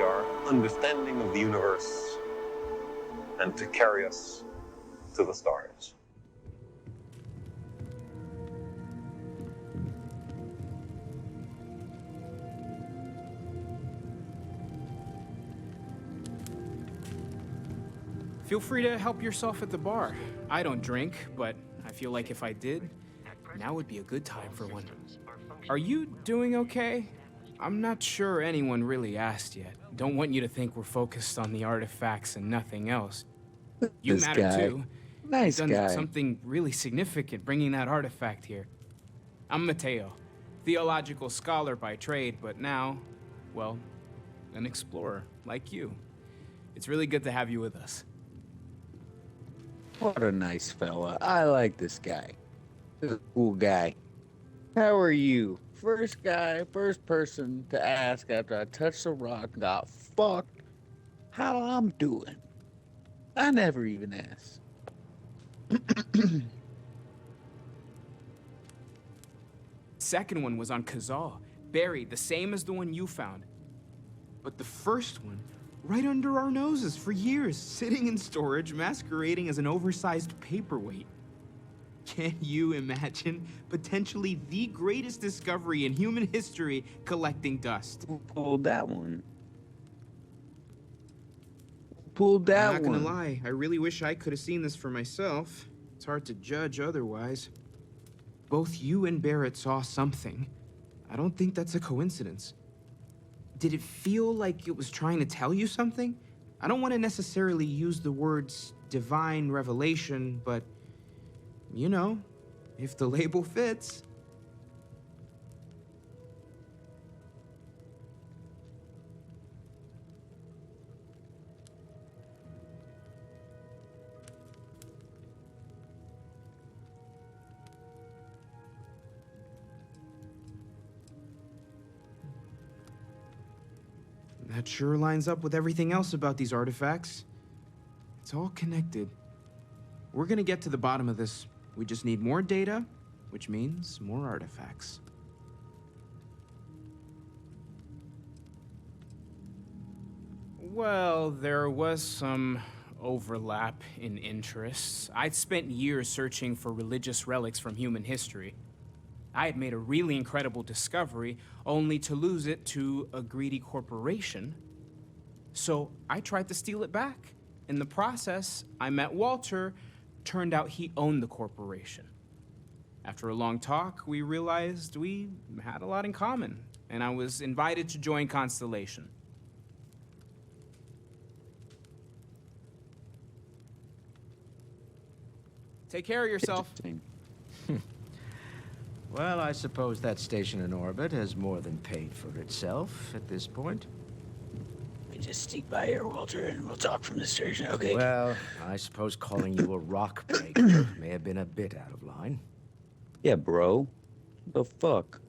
our understanding of the universe and to carry us to the stars. Feel free to help yourself at the bar. I don't drink, but I feel like if I did, now would be a good time for one. Are you doing okay? I'm not sure anyone really asked yet. Don't want you to think we're focused on the artifacts and nothing else. You This matter guy. too. Nice You've done guy. something really significant bringing that artifact here. I'm Mateo, theological scholar by trade, but now, well, an explorer like you. It's really good to have you with us. What a nice fella. I like this guy. This is a cool guy. How are you? First person to ask after I touched the rock and got fucked how I'm doing. I never even asked. Second one was on Kazal, buried, the same as the one you found. But the first one, right under our noses for years, sitting in storage, masquerading as an oversized paperweight. Can you imagine potentially the greatest discovery in human history collecting dust? Who pulled that one? Who pulled that one? I'm not gonna lie, I really wish I could have seen this for myself. It's hard to judge otherwise. Both you and Barrett saw something. I don't think that's a coincidence. Did it feel like it was trying to tell you something? I don't want to necessarily use the words divine revelation, but, you know, if the label fits. That sure lines up with everything else about these artifacts. It's all connected. We're gonna get to the bottom of this. We just need more data, which means more artifacts. Well, there was some overlap in interests. I'd spent years searching for religious relics from human history. I had made a really incredible discovery, only to lose it to a greedy corporation. So I tried to steal it back. In the process, I met Walter. Turned out he owned the corporation. After a long talk, we realized we had a lot in common, and I was invited to join Constellation. Take care of yourself. Well, I suppose that station in orbit has more than paid for itself at this point. We just sneak by here, Walter, and we'll talk from the station, okay? Well, I suppose calling you a rock breaker may have been a bit out of line. Yeah, bro. The fuck?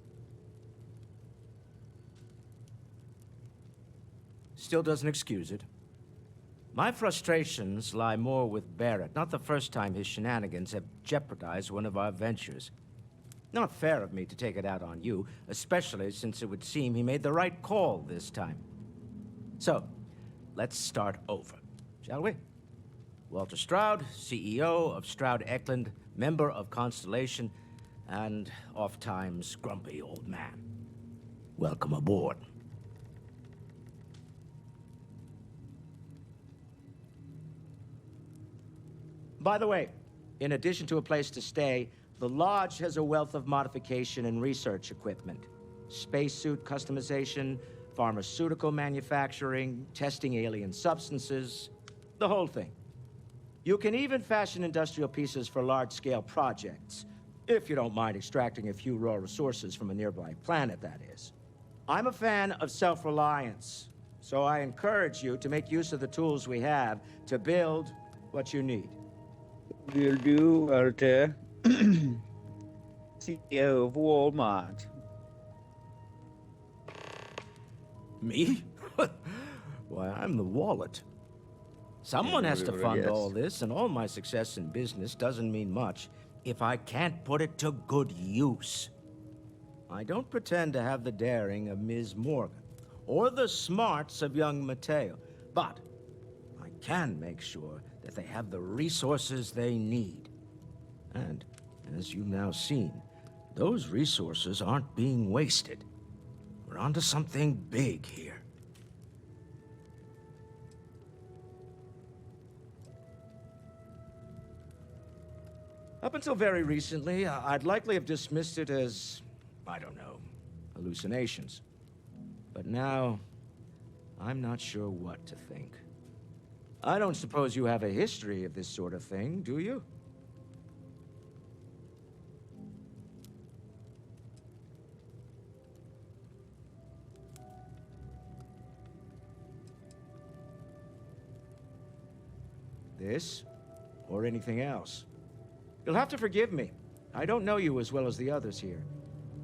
Still doesn't excuse it. My frustrations lie more with Barrett, not the first time his shenanigans have jeopardized one of our ventures. Not fair of me to take it out on you, especially since it would seem he made the right call this time. So, let's start over, shall we? Walter Stroud, CEO of Stroud Eklund, member of Constellation, and oft-times grumpy old man. Welcome aboard. By the way, in addition to a place to stay, the Lodge has a wealth of modification and research equipment. Spacesuit customization, pharmaceutical manufacturing, testing alien substances, the whole thing. You can even fashion industrial pieces for large-scale projects, if you don't mind extracting a few raw resources from a nearby planet, that is. I'm a fan of self-reliance, so I encourage you to make use of the tools we have to build what you need. Will do, Walter. CEO of Walmart. Me? Why, I'm the wallet. Someone has to fund all this, and all my success in business doesn't mean much if I can't put it to good use. I don't pretend to have the daring of Ms. Morgan, or the smarts of young Mateo. But I can make sure that they have the resources they need. And, as you've now seen, those resources aren't being wasted. We're onto something big here. Up until very recently, I'd likely have dismissed it as, I don't know, hallucinations. But now, I'm not sure what to think. I don't suppose you have a history of this sort of thing, do you? This, or anything else? You'll have to forgive me. I don't know you as well as the others here.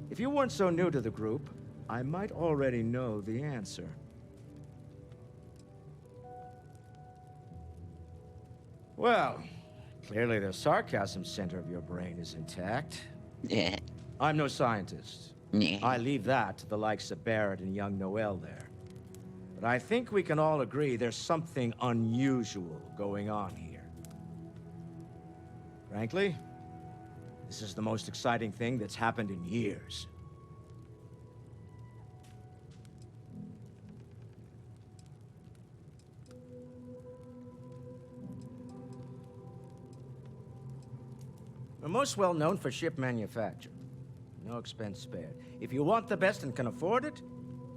If you weren't so new to the group, I might already know the answer. Well, clearly the sarcasm center of your brain is intact. Yeah. I'm no scientist. Yeah. I leave that to the likes of Barrett and young Noel there. But I think we can all agree there's something unusual going on here. Frankly, this is the most exciting thing that's happened in years. We're most well known for ship manufacture. No expense spared. If you want the best and can afford it,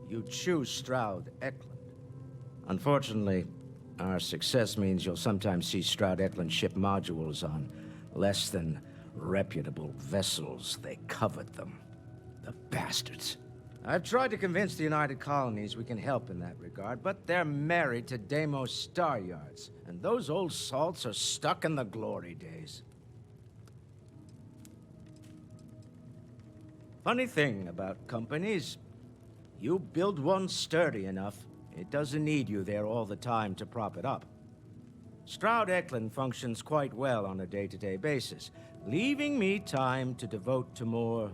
you choose Stroud Eklund. Unfortunately, our success means you'll sometimes see Stroud Eklund ship modules on less than reputable vessels. They covet them. The bastards. I've tried to convince the United Colonies we can help in that regard, but they're married to Deimos Star Yards, and those old salts are stuck in the glory days. Funny thing about companies, you build one sturdy enough, it doesn't need you there all the time to prop it up. Stroud Eklund functions quite well on a day-to-day basis, leaving me time to devote to more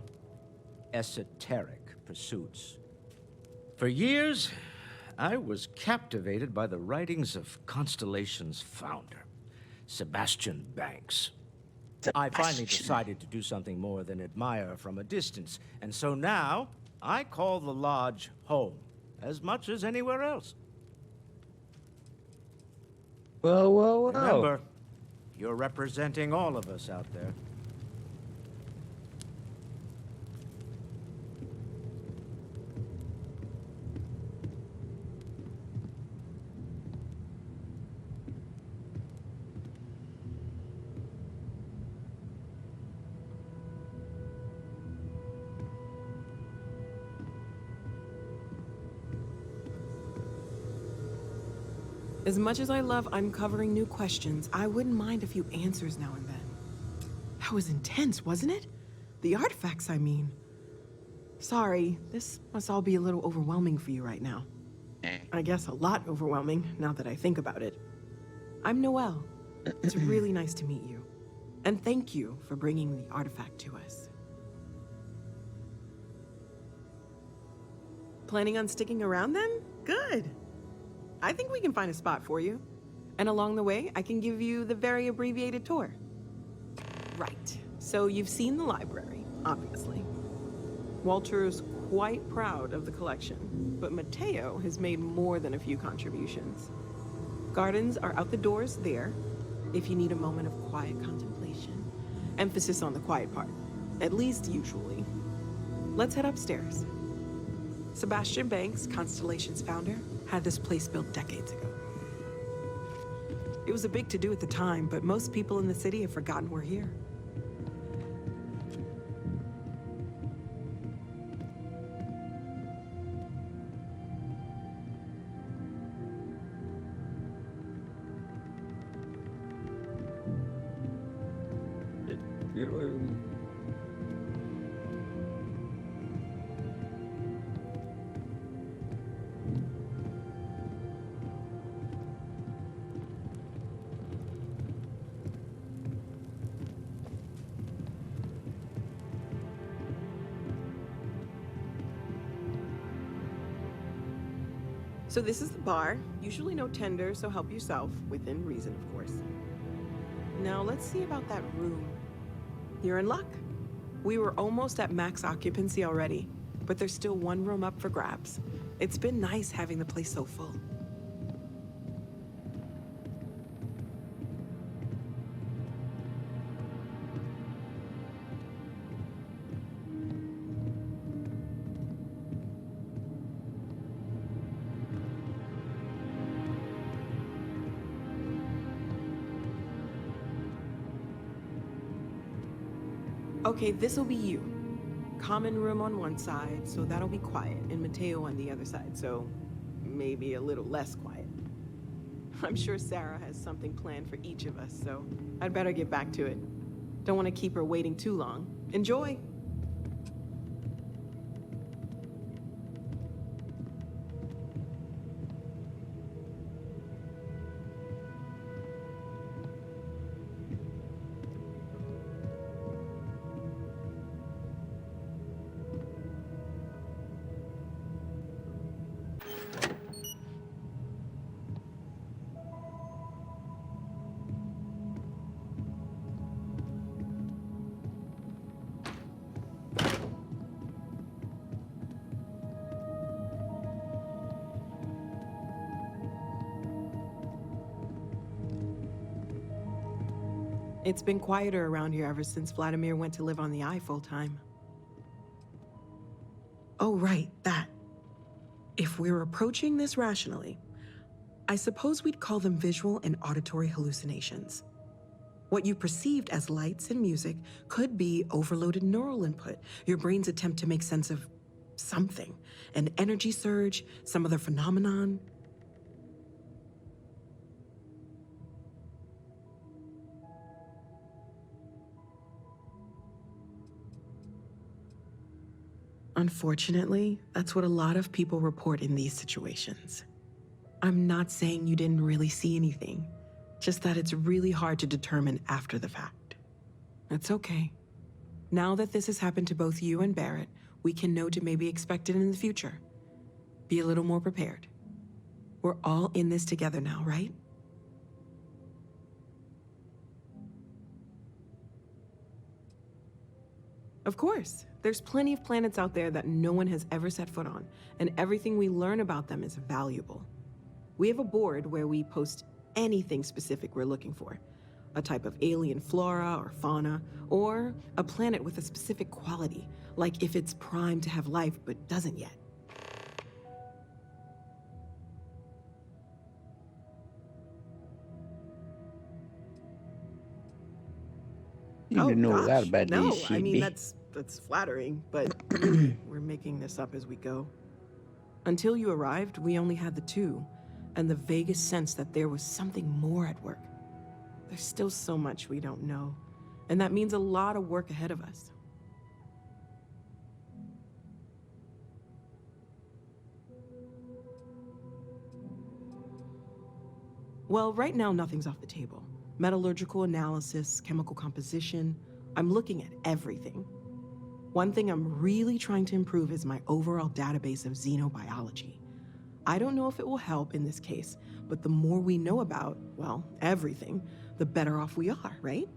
esoteric pursuits. For years, I was captivated by the writings of Constellation's founder, Sebastian Banks. I finally decided to do something more than admire from a distance, and so now I call the Lodge home, as much as anywhere else. Well. Remember, you're representing all of us out there. As much as I love uncovering new questions, I wouldn't mind a few answers now and then. That was intense, wasn't it? The artifacts, I mean. Sorry, this must all be a little overwhelming for you right now. I guess a lot overwhelming, now that I think about it. I'm Noelle. It's really nice to meet you. And thank you for bringing the artifact to us. Planning on sticking around then? Good. I think we can find a spot for you. And along the way, I can give you the very abbreviated tour. Right. So you've seen the library, obviously. Walter's quite proud of the collection, but Mateo has made more than a few contributions. Gardens are out the doors there, if you need a moment of quiet contemplation. Emphasis on the quiet part, at least usually. Let's head upstairs. Sebastian Banks, Constellation's founder, had this place built decades ago. It was a big to-do at the time, but most people in the city have forgotten we're here. So this is the bar. Usually no tender, so help yourself. Within reason, of course. Now let's see about that room. You're in luck. We were almost at max occupancy already, but there's still one room up for grabs. It's been nice having the place so full. Okay, this'll be you. Common room on one side, so that'll be quiet, and Mateo on the other side, so maybe a little less quiet. I'm sure Sarah has something planned for each of us, so I'd better get back to it. Don't want to keep her waiting too long. Enjoy! It's been quieter around here ever since Vladimir went to live on the Eye full-time. Oh, right, that. If we're approaching this rationally, I suppose we'd call them visual and auditory hallucinations. What you perceived as lights and music could be overloaded neural input, your brain's attempt to make sense of something, an energy surge, some other phenomenon. Unfortunately, that's what a lot of people report in these situations. I'm not saying you didn't really see anything, just that it's really hard to determine after the fact. It's okay. Now that this has happened to both you and Barrett, we can know to maybe expect it in the future. Be a little more prepared. We're all in this together now, right? Of course. There's plenty of planets out there that no one has ever set foot on, and everything we learn about them is valuable. We have a board where we post anything specific we're looking for. A type of alien flora or fauna, or a planet with a specific quality, like if it's primed to have life but doesn't yet. You need to know a lot about no, this shit, I mean, B. that's flattering, but really, we're making this up as we go. Until you arrived, we only had the two, and the vaguest sense that there was something more at work. There's still so much we don't know, and that means a lot of work ahead of us. Well, right now, nothing's off the table. Metallurgical analysis, chemical composition, I'm looking at everything. One thing I'm really trying to improve is my overall database of xenobiology. I don't know if it will help in this case, but the more we know about, well, everything, the better off we are, right?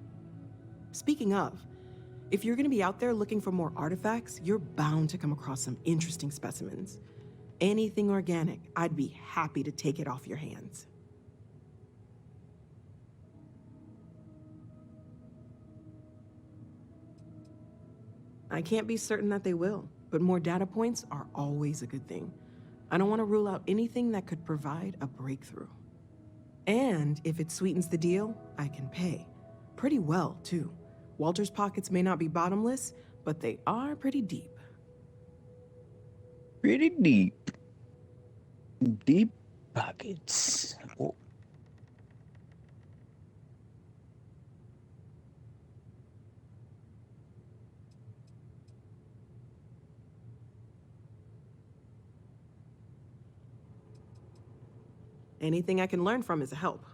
Speaking of, if you're gonna be out there looking for more artifacts, you're bound to come across some interesting specimens. Anything organic, I'd be happy to take it off your hands. I can't be certain that they will, but more data points are always a good thing. I don't want to rule out anything that could provide a breakthrough. And if it sweetens the deal, I can pay. Pretty well, too. Walter's pockets may not be bottomless, but they are pretty deep. Pretty deep. Deep pockets. Oh. Anything I can learn from is a help.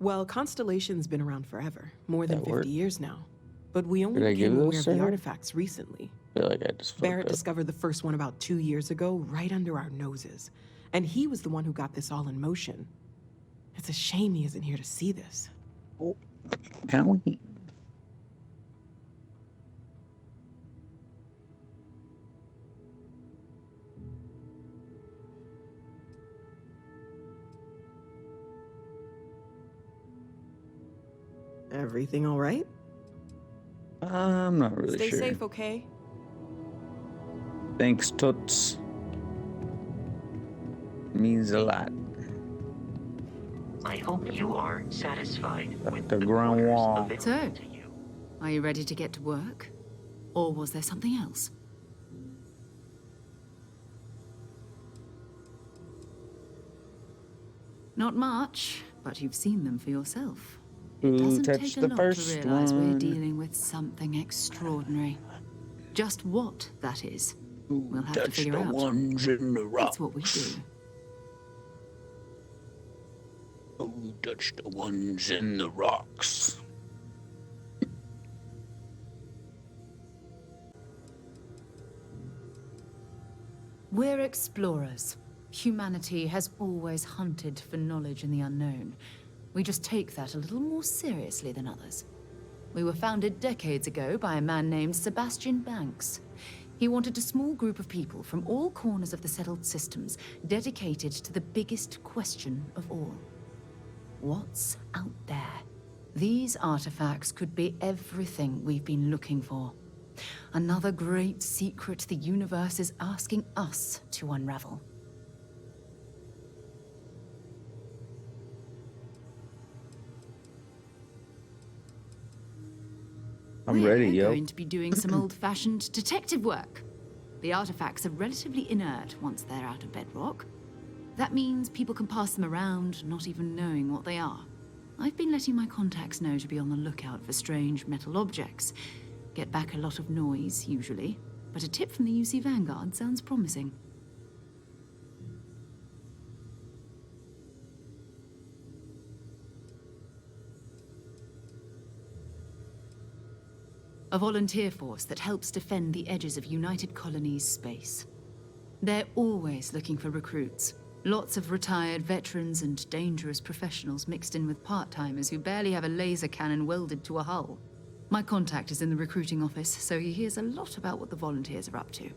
Well, Constellation's been around forever, more than That 50 worked. years now. But we Did only I give became aware those of to the her? artifacts recently. I feel like I just fucked Barrett up. discovered the first one about 2 years ago, right under our noses. And he was the one who got this all in motion. It's a shame he isn't here to see this. Oh, can we? Everything all right? I'm not really Stay sure. safe, okay? Thanks, Toots. Means a lot. I hope you are satisfied with The the ground quarters wall. available So, to you. are you ready to get to work? Or was there something else? Not much, but you've seen them for yourself. It Who doesn't touched take a the lot first to realize we're one? dealing with something extraordinary. Just what that is, Who we'll have to touched figure the out. ones in the rocks? That's what we do. Who touched the ones in the rocks? We're explorers. Humanity has always hunted for knowledge in the unknown. We just take that a little more seriously than others. We were founded decades ago by a man named Sebastian Banks. He wanted a small group of people from all corners of the settled systems dedicated to the biggest question of all. What's out there? These artifacts could be everything we've been looking for. Another great secret the universe is asking us to unravel. I'm ready, We're yo. going to be doing some old-fashioned detective work. The artifacts are relatively inert once they're out of bedrock. That means people can pass them around, not even knowing what they are. I've been letting my contacts know to be on the lookout for strange metal objects. Get back a lot of noise, usually, but a tip from the UC Vanguard sounds promising. A volunteer force that helps defend the edges of United Colonies space. They're always looking for recruits. Lots of retired veterans and dangerous professionals mixed in with part-timers who barely have a laser cannon welded to a hull. My contact is in the recruiting office, so he hears a lot about what the volunteers are up to.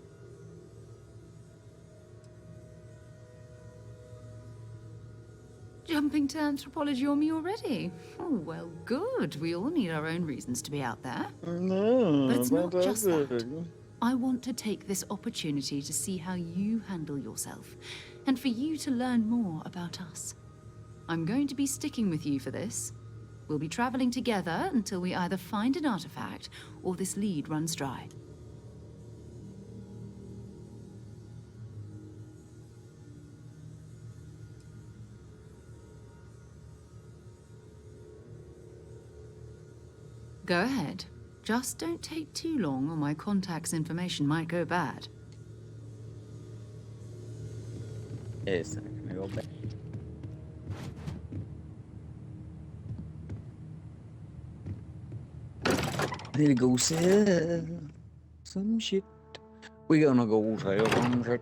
Jumping to anthropology on me already? Oh, well, good. We all need our own reasons to be out there. No, But it's not but just that's that. good. I want to take this opportunity to see how you handle yourself, and for you to learn more about us. I'm going to be sticking with you for this. We'll be traveling together until we either find an artifact or this lead runs dry. Go ahead. Just don't take too long or my contact's information might go bad. Yes, I'm gonna go back. Need to go sell some shit. We gonna go sell some shit.